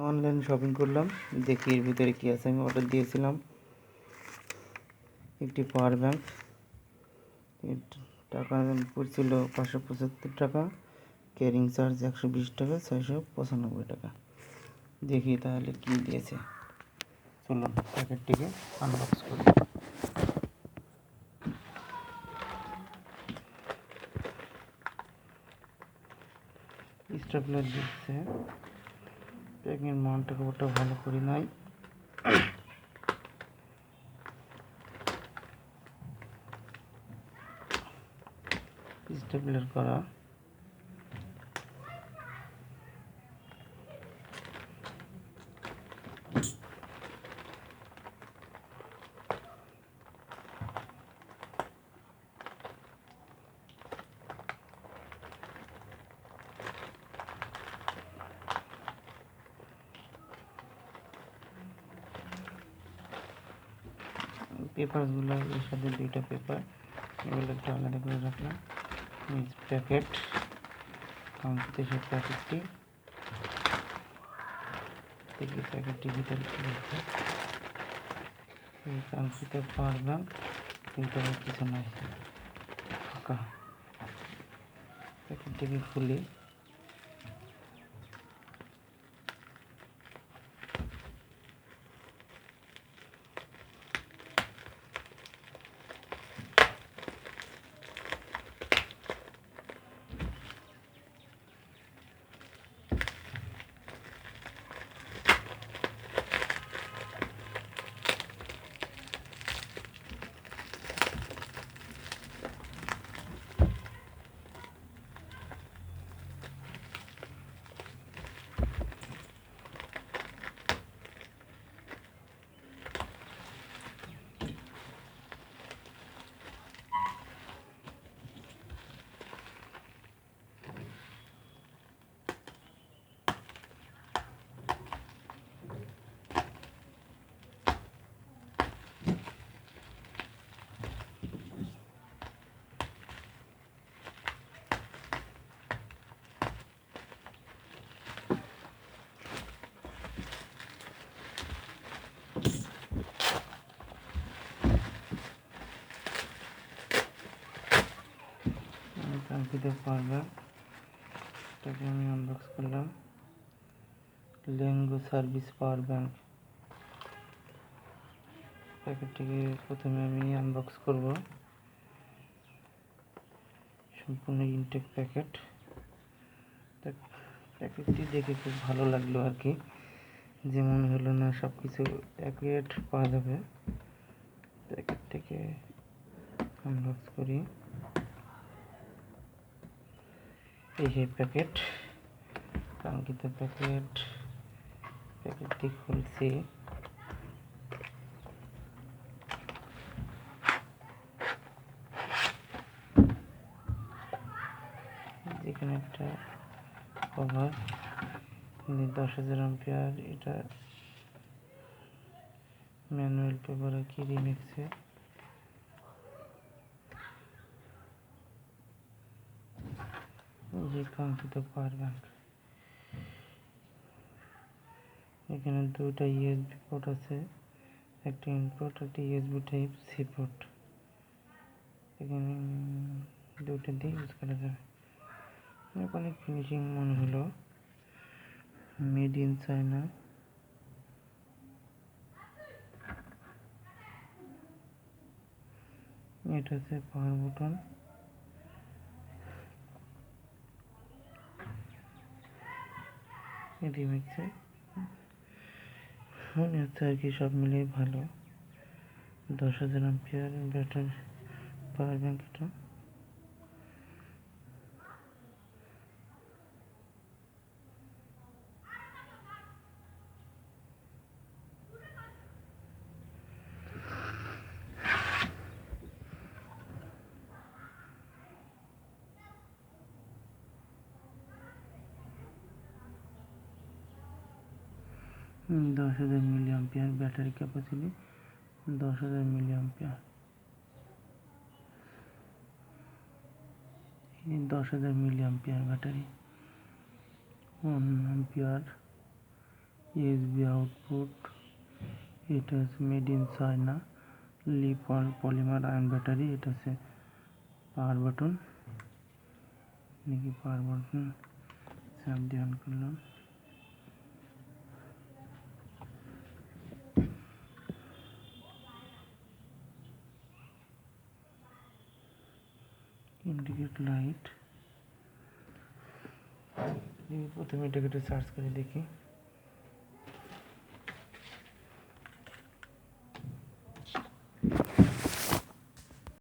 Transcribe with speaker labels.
Speaker 1: Online shopping করলাম, দেখি এর ভিতরে কী আছে। আমি অর্ডার দিয়েছিলাম একটি পাওয়ার ব্যাংক। টাকা পড়ছিল 575 টাকা, ক্যারিং চার্জ 120 টাকা, 695 টাকা। দেখি তাহলে কী দিয়েছে। চলুন প্যাকেটটিকে আনবক্স করি। স্টেপলার দিচ্ছে, প্যাকের মানটা খুবটা ভালো করি নাই। স্টেপলার করা পেপারগুলো, এর সাথে দুইটা পেপার, এগুলো একটু আলাদা করে রাখলাম। প্যাকেট, কাঙ্ক্ষিত সেই প্যাকেটটি, দেখি প্যাকেটটির ভিতরে কী আছে। এই কাঙ্ক্ষিত পাওয়ার ব্যাংক, ভিতরে কিছু নাই, ফাঁকা। প্যাকেটটিকে খুলি, কাঙ্ক্ষিত পাওয়ার ব্যাংক, এটাকে আমি আনবক্স করলাম। লেঙ্গো সার্ভিস পাওয়ার ব্যাংক। প্যাকেটটিকে প্রথমে আমি আনবক্স করব। সম্পূর্ণ ইনটেক প্যাকেট। প্যাকেটটি দেখে খুব ভালো লাগলো আর কি, যেমন হলো না সব কিছু অ্যাকুরেট পাওয়া যাবে। প্যাকেট থেকে আনবক্স করি। এই সেই প্যাকেট, কাঙ্ক্ষিত প্যাকেট। প্যাকেটটি খুলছি, যেখানে একটা কভার 10,000 অ্যাম্পিয়ার। এটা ম্যানুয়াল পেপার আর কি, রিমেক্সে। যে কাঙ্ক্ষিত পাওয়ার ব্যাংক, এখানে দুটা ইউএসবি পোর্ট আছে, একটা ইনপুট, একটা ইউএসবি টাইপ সি পোর্ট। এখানে দুটো দিয়ে ইউজ করা যাবে। অনেক ফিনিশিং মনে হলো, মেড ইন চায়না। এটা হচ্ছে পাওয়ার বাটন। রিমেক্সে মনে হচ্ছে আর কি, সব মিলিয়ে ভালো। 10,000 অ্যাম্পিয়ার ব্যাটারি পাওয়ার ব্যাংক এটা। দশ হাজার milli ampere battery capacity, 10,000 milli ampere. 10,000 milli ampere battery, 1 ampere USB output, এটা হচ্ছে made in China, polymer ion battery, এটা হচ্ছে পাওয়ার বাটন, নাকি পাওয়ার বাটন চাপ দিয়ে অন করলাম। ইন্ডিকেট লাইট, প্রথমে এটাকে একটু সার্চ করে দেখি।